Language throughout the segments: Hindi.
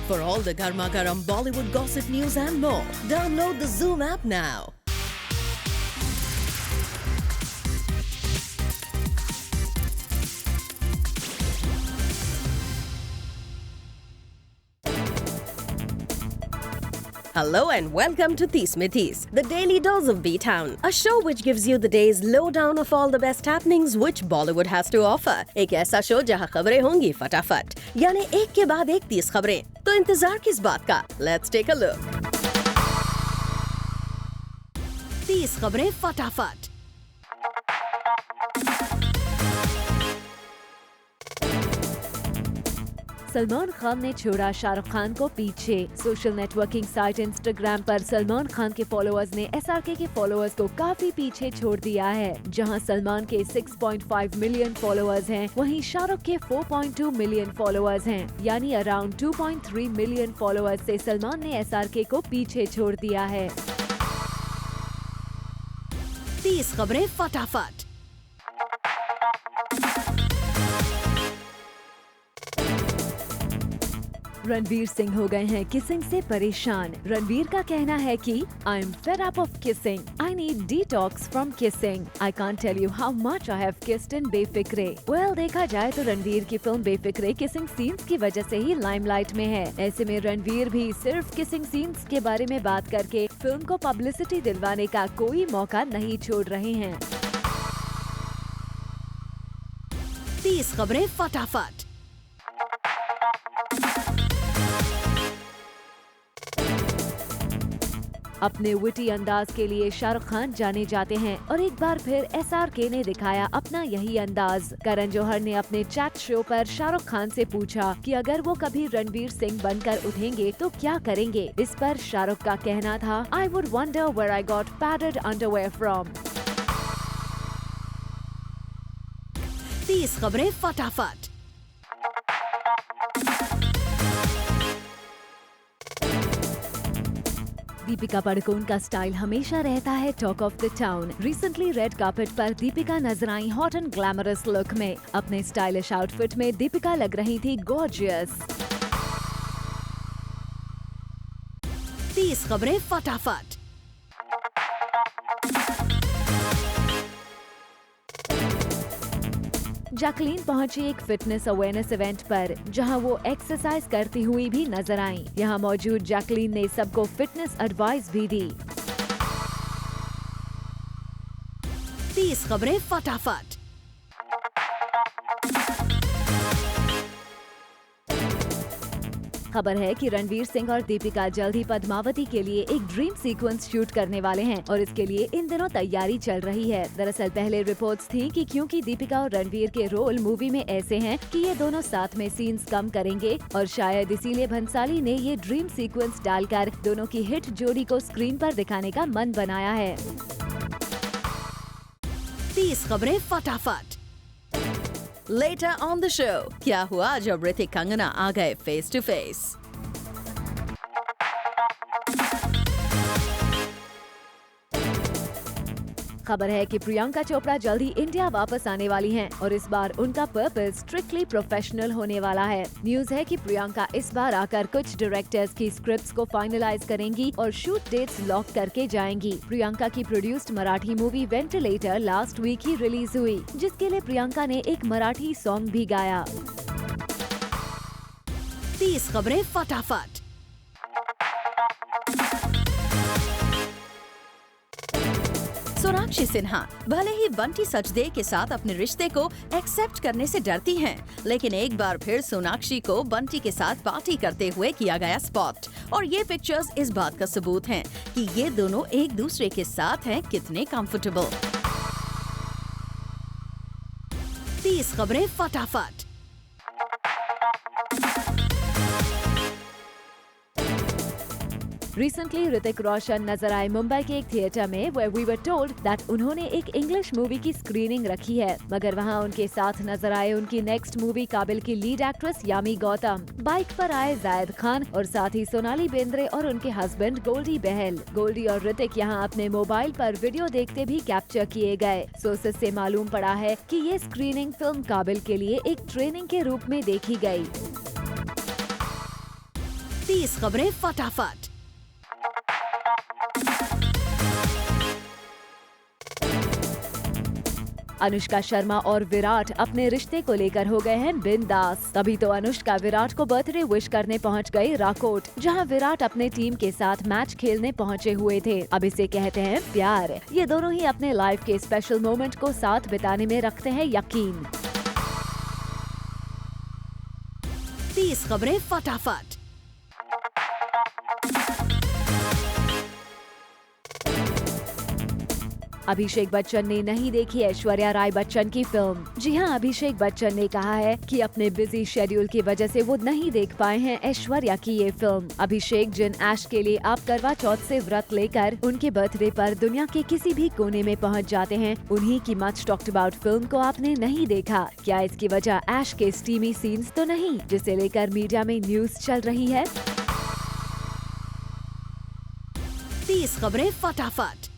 For all the Garma Garam Bollywood gossip news and more, download the Zoom app now. Hello and welcome to Tees Mein Tees, the daily dose of B-Town, a show which gives you the day's lowdown of all the best happenings which Bollywood has to offer. एक ऐसा शो जहां खबरें होंगी फटाफट, यानी एक के बाद एक 30 खबरें। तो इंतजार किस बात का? Let's take a look. 30 खबरें फटाफट। सलमान खान ने छोड़ा शाहरुख खान को पीछे। सोशल नेटवर्किंग साइट इंस्टाग्राम पर सलमान खान के फॉलोअर्स ने एसआरके के फॉलोअर्स को काफी पीछे छोड़ दिया है। जहां सलमान के 6.5 मिलियन फॉलोअर्स हैं, वहीं शाहरुख के 4.2 मिलियन फॉलोअर्स हैं, यानी अराउंड 2.3 मिलियन फॉलोअर्स से सलमान ने एसआरके को पीछे छोड़ दिया है। 30 खबरें फटाफट। रणवीर सिंह हो गए हैं किसिंग से परेशान। रणवीर का कहना है कि I am fed up of kissing, I need detox from kissing, I can't tell you how much I have kissed in Befikre. Well, देखा जाए तो रणवीर की फिल्म बेफिक्रे किसिंग सीन्स की वजह से ही लाइमलाइट में है। ऐसे में रणवीर भी सिर्फ किसिंग सीन्स के बारे में बात करके फिल्म को पब्लिसिटी दिलवाने का कोई मौका नहीं छोड़ रहे हैं। 30 खबरें फटाफट। अपने विटी अंदाज के लिए शाहरुख खान जाने जाते हैं और एक बार फिर एसआरके ने दिखाया अपना यही अंदाज। करण जौहर ने अपने चैट शो पर शाहरुख खान से पूछा कि अगर वो कभी रणवीर सिंह बनकर उठेंगे तो क्या करेंगे। इस पर शाहरुख का कहना था, I would wonder where I got padded underwear from. 30 खबरें फटाफट। दीपिका पादुकोण का स्टाइल हमेशा रहता है talk of the town. Recently red carpet पर दीपिका नजर आई हॉट एंड ग्लैमरस लुक में। अपने स्टाइलिश आउटफिट में दीपिका लग रही थी गॉर्जियस। 30 खबरें फटाफट। जैकलीन पहुंची एक फिटनेस अवेयरनेस इवेंट पर, जहां वो एक्सरसाइज करती हुई भी नजर आई। यहां मौजूद जैकलीन ने सबको फिटनेस एडवाइस भी दी। 30 खबरें फटाफट। खबर है कि रणवीर सिंह और दीपिका जल्द ही पद्मावती के लिए एक ड्रीम सीक्वेंस शूट करने वाले हैं और इसके लिए इन दिनों तैयारी चल रही है। दरअसल पहले रिपोर्ट्स थी कि क्योंकि दीपिका और रणवीर के रोल मूवी में ऐसे हैं कि ये दोनों साथ में सीन्स कम करेंगे और शायद इसीलिए भंसाली ने ये ड्रीम सीक्वेंस डालकर दोनों की हिट जोड़ी को स्क्रीन पर दिखाने का मन बनाया है। 30 खबरें फटाफट। Later on the show, क्या हुआ जब ऋतिक कंगना आ गए फेस टू फेस। खबर है कि प्रियंका चोपड़ा जल्द ही इंडिया वापस आने वाली हैं और इस बार उनका पर्पस स्ट्रिक्टली प्रोफेशनल होने वाला है। न्यूज है कि प्रियंका इस बार आकर कुछ डायरेक्टर्स की स्क्रिप्ट्स को फाइनलाइज करेंगी और शूट डेट्स लॉक करके जाएंगी। प्रियंका की produced Marathi movie ventilator last week ही रिलीज हुई, जिसके लिए प्रियंका ने एक मराठी सॉन्ग भी गाया। 30 खबरें फटाफट। सोनाक्षी सिन्हा भले ही बंटी सचदे के साथ अपने रिश्ते को एक्सेप्ट करने से डरती हैं, लेकिन एक बार फिर सोनाक्षी को बंटी के साथ पार्टी करते हुए किया गया स्पॉट और ये पिक्चर्स इस बात का सबूत हैं कि ये दोनों एक दूसरे के साथ हैं कितने कंफर्टेबल। 30 खबरें फटाफट। रिसेंटली ऋतिक रोशन नजर आए मुंबई के एक थिएटर में where we were told that उन्होंने एक इंग्लिश मूवी की स्क्रीनिंग रखी है, मगर वहां उनके साथ नजर आए उनकी नेक्स्ट मूवी काबिल की lead actress Yami Gautam. Bike पर आए जायद खान और साथ ही सोनाली बेंद्रे और उनके हस्बैंड गोल्डी बहल। गोल्डी और ऋतिक यहां अपने मोबाइल पर वीडियो देखते भी कैप्चर किए गए। सोर्सेस से मालूम पड़ा है कि ये स्क्रीनिंग फिल्म काबिल के लिए एक ट्रेनिंग के रूप में देखी गई। 30 खबरें फटाफट। अनुष्का शर्मा और विराट अपने रिश्ते को लेकर हो गए हैं बिंदास। तभी तो अनुष्का विराट को बर्थडे विश करने पहुंच गई राकोट, जहां विराट अपने टीम के साथ मैच खेलने पहुंचे हुए थे। अब इसे कहते हैं प्यार। ये दोनों ही अपने लाइफ के स्पेशल मोमेंट को साथ बिताने में रखते हैं यकीन। 30 खबरें फटाफट। अभिषेक बच्चन ने नहीं देखी ऐश्वर्या राय बच्चन की फिल्म। जी हां, अभिषेक बच्चन ने कहा है कि अपने बिजी शेड्यूल की वजह से वो नहीं देख पाए हैं ऐश्वर्या की ये फिल्म। अभिषेक जिन ऐश के लिए आप करवा चौथ से व्रत लेकर उनके बर्थडे पर दुनिया के किसी भी कोने में पहुंच जाते हैं, उन्हीं की मच टॉक्ड अबाउट फिल्म को आपने नहीं देखा। क्या इसकी वजह ऐश के स्टीमी सीन्स तो नहीं, जिसे लेकर मीडिया में न्यूज चल रही है? 30 खबरें फटाफट।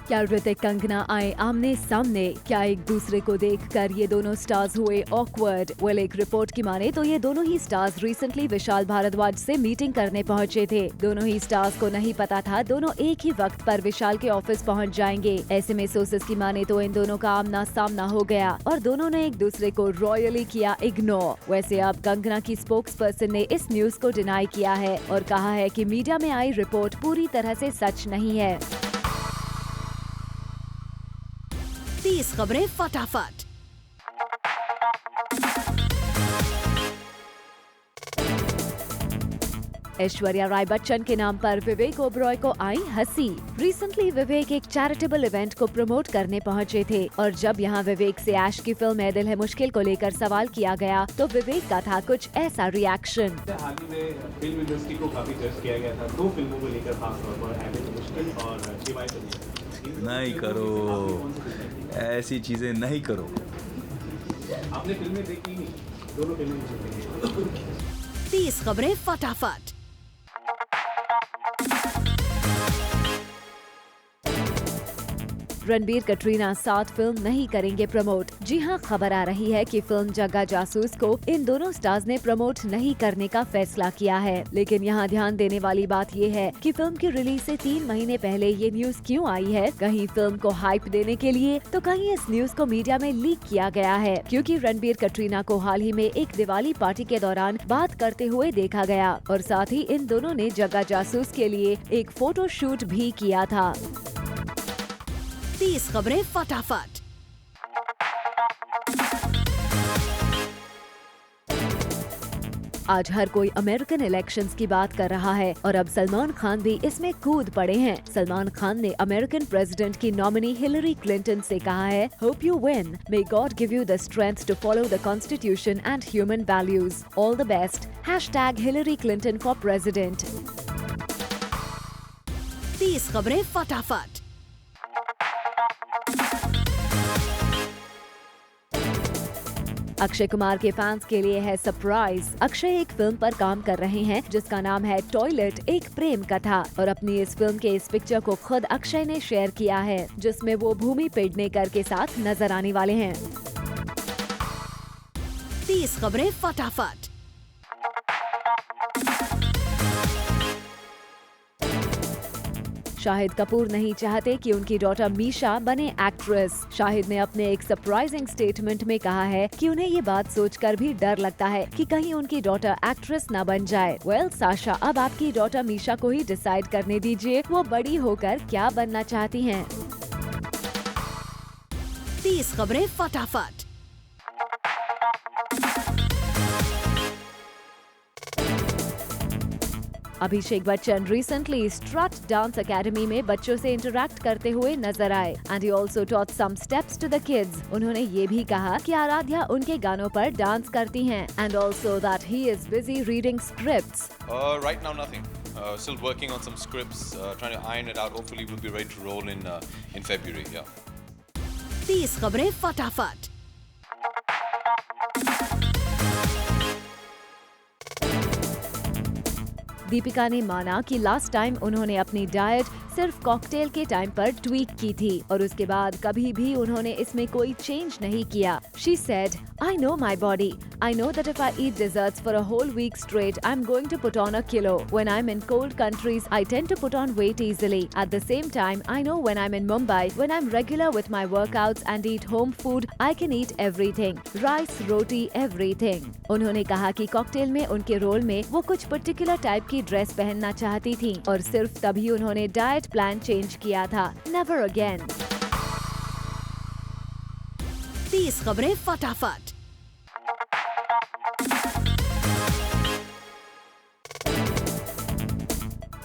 क्या ऋतिक कंगना आए आमने सामने? क्या एक दूसरे को देखकर ये दोनों स्टार्स हुए ऑकवर्ड? वेल, एक रिपोर्ट की माने तो ये दोनों ही स्टार्स रिसेंटली विशाल भारद्वाज से मीटिंग करने पहुंचे थे। दोनों ही स्टार्स को नहीं पता था दोनों एक ही वक्त पर विशाल के ऑफिस पहुंच जाएंगे। ऐसे में सोर्सेस की माने तो इन दोनों का आमना सामना हो गया और दोनों ने एक दूसरे को रॉयली किया इग्नोर। वैसे अब कंगना की स्पोक्स पर्सन ने इस न्यूज को डिनाई किया है और कहा है कि मीडिया में आई रिपोर्ट पूरी तरह से सच नहीं है। 30 खबरें फटाफट। ऐश्वर्या राय बच्चन के नाम पर विवेक ओबरॉय को आई हंसी। रिसेंटली विवेक एक चैरिटेबल इवेंट को प्रमोट करने पहुंचे थे और जब यहां विवेक से ऐश की फिल्म ए दिल है मुश्किल को लेकर सवाल किया गया तो विवेक का था कुछ ऐसा रिएक्शन। हाल ही में फिल्म इंडस्ट्री को काफी जज किया गया था 2 फिल्मों को लेकर, खासतौर पर ए दिल है मुश्किल और शिवाय। नहीं करो, ऐसी चीजें नहीं करो। आपने फिल्में देखी नहीं? दोनों फिल्में देखी। 30 खबरें फटाफट। रणबीर कटरीना साथ फिल्म नहीं करेंगे प्रमोट। जी हां, खबर आ रही है कि फिल्म जग्गा जासूस को इन दोनों स्टार्स ने प्रमोट नहीं करने का फैसला किया है। लेकिन यहां ध्यान देने वाली बात ये है कि फिल्म की रिलीज से 3 महीने पहले ये न्यूज क्यों आई है? कहीं फिल्म को हाइप देने के लिए, तो कहीं इस न्यूज को मीडिया में लीक किया गया है, क्योंकि रणबीर कटरीना को हाल ही में एक दिवाली पार्टी के दौरान बात करते हुए देखा गया और साथ ही इन दोनों ने जग्गा जासूस के लिए एक फोटो शूट भी किया था। 30 खबरें फटाफट। आज हर कोई अमेरिकन इलेक्शंस की बात कर रहा है और अब सलमान खान भी इसमें कूद पड़े हैं। सलमान खान ने अमेरिकन प्रेसिडेंट की नॉमिनी हिलरी क्लिंटन से कहा है, hope you win, may God give you the strength to follow the constitution and human values, all the best, #Hillary Clinton for president. 30 खबरें फटाफट। अक्षय कुमार के फैंस के लिए है सरप्राइज। अक्षय एक फिल्म पर काम कर रहे हैं जिसका नाम है टॉयलेट, एक प्रेम कथा, और अपनी इस फिल्म के इस पिक्चर को खुद अक्षय ने शेयर किया है, जिसमें वो भूमि पेडनेकर के साथ नजर आने वाले हैं। 30 खबरें फटाफट। शाहिद कपूर नहीं चाहते कि उनकी डॉटर मीशा बने एक्ट्रेस। शाहिद ने अपने एक सरप्राइजिंग स्टेटमेंट में कहा है कि उन्हें ये बात सोचकर भी डर लगता है कि कहीं उनकी डॉटर एक्ट्रेस न बन जाए। वेल साशा, अब आपकी डॉटर मीशा को ही डिसाइड करने दीजिए वो बड़ी होकर क्या बनना चाहती हैं। 30 खबरें फटाफट। Abhishek Bachchan recently strut dance academy में बच्चों से इंटरैक्ट करते हुए नजर आए and he also taught some steps to the kids. उन्होंने ये भी कहा कि आराध्या उनके गानों पर डांस करती हैं and also that he is busy reading scripts. Right now nothing. Still working on some scripts, trying to iron it out. Hopefully we'll be ready to roll in February. Yeah. 30 खबरें फटाफट। दीपिका ने माना कि लास्ट टाइम उन्होंने अपनी डाइट सिर्फ कॉकटेल के टाइम पर ट्वीक की थी और उसके बाद कभी भी उन्होंने इसमें कोई चेंज नहीं किया। She said, I know my body. I know that if I eat desserts for a whole week straight, I'm going to put on a kilo. When I'm in cold countries, I tend to put on weight easily. At the same time, I know when I'm in Mumbai, when I'm regular with my workouts and eat home food, I can eat everything. Rice, roti, everything. उन्होंने कहा कि कॉकटेल में उनके रोल में वो कुछ पर्टिकुलर टाइप की ड्रेस पहनना चाहती थी और सिर्फ तभी उन्होंने डाइट प्लान चेंज किया था। Never again. 30 खबरें फटाफट।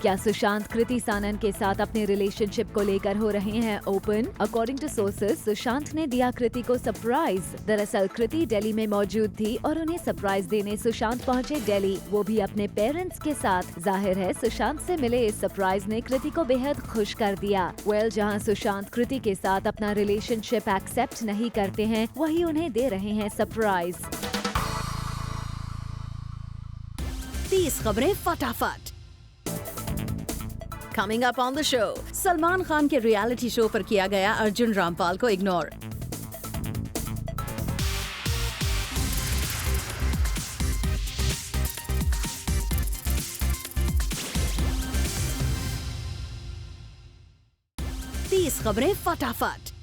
क्या सुशांत कृति सानन के साथ अपने रिलेशनशिप को लेकर हो रहे हैं open? According to sources, Sushant ने दिया कृति को सरप्राइज। दरअसल कृति दिल्ली में मौजूद थी और उन्हें सरप्राइज देने सुशांत पहुंचे दिल्ली, वो भी अपने पेरेंट्स के साथ। जाहिर है सुशांत से मिले इस सरप्राइज ने कृति को बेहद खुश कर दिया। जहां सुशांत कृति के साथ अपना रिलेशनशिप एक्सेप्ट नहीं करते हैं, वही उन्हें दे रहे हैं सरप्राइज। 30 खबरें फटाफट। Coming up on the show, Salman Khan के रियलिटी शो पर किया गया अर्जुन रामपाल को इग्नोर। तीस खबरें फटाफट।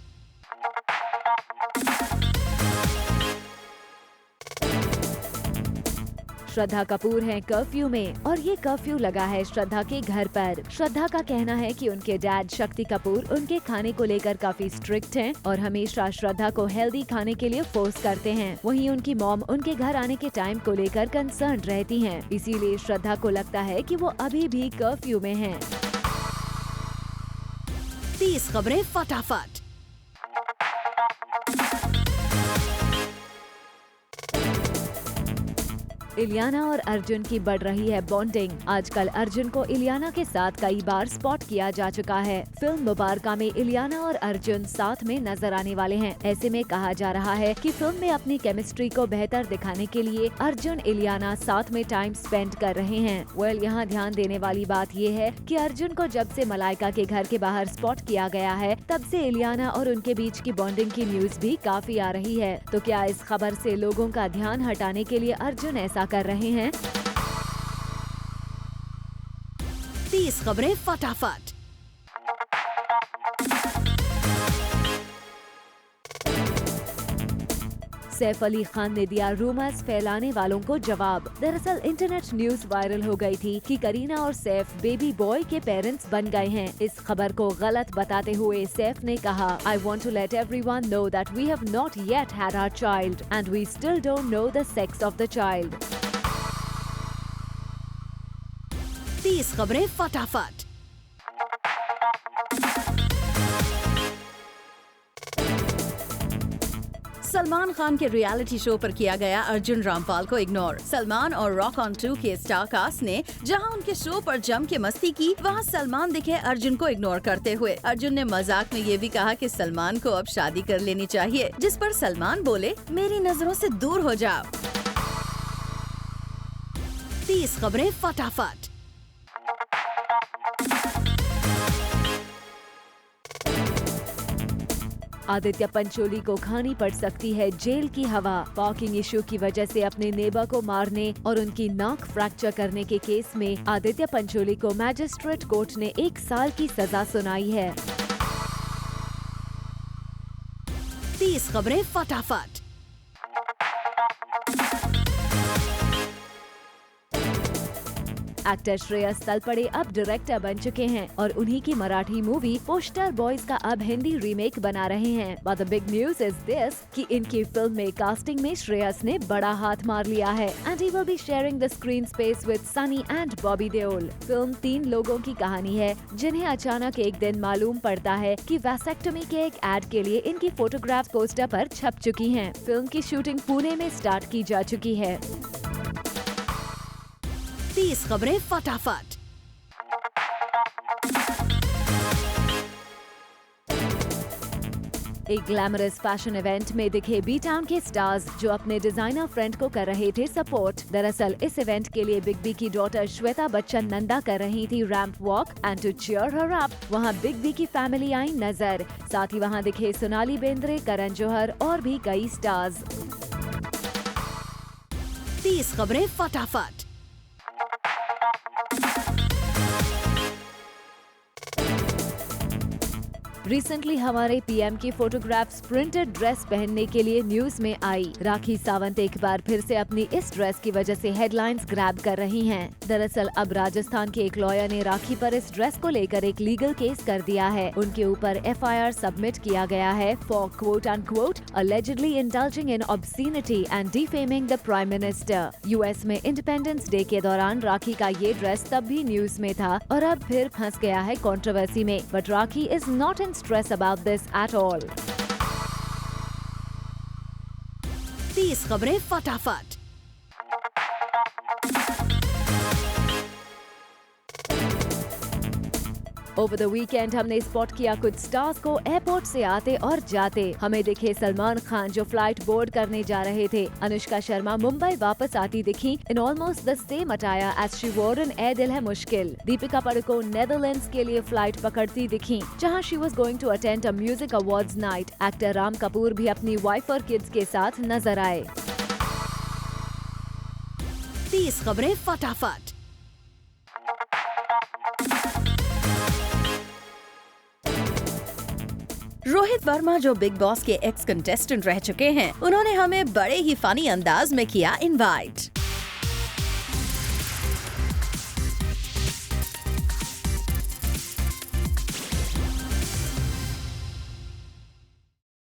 श्रद्धा कपूर हैं कर्फ्यू में और ये कर्फ्यू लगा है श्रद्धा के घर पर। श्रद्धा का कहना है कि उनके डैड शक्ति कपूर उनके खाने को लेकर काफी स्ट्रिक्ट हैं और हमेशा श्रद्धा को हेल्दी खाने के लिए फोर्स करते हैं। वहीं उनकी मॉम उनके घर आने के टाइम को लेकर कंसर्न रहती हैं, इसीलिए श्रद्धा को लगता है कि वो अभी भी कर्फ्यू में हैं। 30 खबरें फटाफट। इलियाना और अर्जुन की बढ़ रही है बॉन्डिंग। आजकल अर्जुन को इलियाना के साथ कई बार स्पॉट किया जा चुका है। फिल्म मुबारका में इलियाना और अर्जुन साथ में नजर आने वाले हैं। ऐसे में कहा जा रहा है कि फिल्म में अपनी केमिस्ट्री को बेहतर दिखाने के लिए अर्जुन इलियाना साथ में टाइम स्पेंड कर रहे हैं। यहाँ ध्यान देने वाली बात ये है कि अर्जुन को जब से मलाइका के घर के बाहर स्पॉट किया गया है, तब से इलियाना और उनके बीच की बॉन्डिंग की न्यूज भी काफी आ रही है। तो क्या इस खबर से लोगों का ध्यान हटाने के लिए अर्जुन ऐसा कर रहे हैं? 30 खबरें फटाफट। सैफ अली खान ने दिया रूमर्स फैलाने वालों को जवाब। दरअसल इंटरनेट न्यूज वायरल हो गई थी कि करीना और सैफ बेबी बॉय के पेरेंट्स बन गए हैं। इस खबर को गलत बताते हुए सैफ ने कहा, I want to let everyone know that we have not yet had our child and we still don't know the sex of the child. 30 खबरें फटाफट। सलमान खान के रियलिटी शो पर किया गया अर्जुन रामपाल को इग्नोर। सलमान और रॉक ऑन 2 के स्टार कास्ट ने जहां उनके शो पर जम के मस्ती की, वहां सलमान दिखे अर्जुन को इग्नोर करते हुए। अर्जुन ने मजाक में ये भी कहा कि सलमान को अब शादी कर लेनी चाहिए, जिस पर सलमान बोले, मेरी नजरों से दूर हो जाओ। 30 खबरें फटाफट। आदित्य पंचोली को खानी पड़ सकती है जेल की हवा। पार्किंग इशू की वजह से अपने नेबर को मारने और उनकी नाक फ्रैक्चर करने के केस में आदित्य पंचोली को मैजिस्ट्रेट कोर्ट ने 1 साल की सजा सुनाई है। 30 खबरें फटाफट। एक्टर श्रेयस तलपड़े अब डायरेक्टर बन चुके हैं और उन्हीं की मराठी मूवी पोस्टर बॉयज का अब हिंदी रीमेक बना रहे हैं। But the big news is this कि इनकी फिल्म में कास्टिंग में श्रेयस ने बड़ा हाथ मार लिया है and he will be sharing the screen space with Sunny and Bobby Deol. Film 3 लोगों की कहानी है जिन्हें अचानक एक दिन मालूम पड़ता है कि वैसेक्टोमी के एक एड के लिए इनकी फोटोग्राफ पोस्टर पर छप चुकी हैं। फिल्म की शूटिंग पुणे में स्टार्ट की जा चुकी है। 30 खबरें फटाफट। एक ग्लैमरस फैशन इवेंट में दिखे बी टाउन के स्टार्स जो अपने डिजाइनर फ्रेंड को कर रहे थे सपोर्ट। दरअसल इस इवेंट के लिए बिग बी की डॉटर श्वेता बच्चन नंदा कर रही थी ramp walk and to cheer her up वहाँ बिग बी की फैमिली आई नजर। साथ ही वहाँ दिखे सोनाली बेंद्रे, करण जौहर और भी कई स्टार्स। 30 खबरें फटाफट। रिसेंटली हमारे पीएम की फोटोग्राफ्स प्रिंटेड ड्रेस पहनने के लिए न्यूज में आई। राखी सावंत एक बार फिर से अपनी इस ड्रेस की वजह से हेडलाइंस ग्रैब कर रही हैं। दरअसल अब राजस्थान के एक लॉयर ने राखी पर इस ड्रेस को लेकर एक लीगल केस कर दिया है। उनके ऊपर एफआईआर सबमिट किया गया है for quote and quote allegedly indulging in obscenity and defaming the prime minister. US में इंडिपेंडेंस डे के दौरान राखी का ये ड्रेस तब भी न्यूज में था और अब फिर फंस गया है कंट्रोवर्सी में। But rakhi is not in stress about this at all. 30 खबरें फटाफट। ओवर द वीकेंड हमने स्पॉट किया कुछ स्टार्स को एयरपोर्ट से आते और जाते। हमें दिखे सलमान खान जो फ्लाइट बोर्ड करने जा रहे थे। अनुष्का शर्मा मुंबई वापस आती दिखी in almost the same attire as she wore in ए दिल है मुश्किल। दीपिका पादुकोण नेदरलैंड्स के लिए फ्लाइट पकड़ती दिखी जहां she was going to attend a music awards night. Actor Ram Kapoor भी अपनी वाइफ और किड्स के साथ नजर आए। 30 खबरें फटाफट। रोहित वर्मा जो बिग बॉस के एक्स कंटेस्टेंट रह चुके हैं, उन्होंने हमें बड़े ही फनी अंदाज में किया इनवाइट।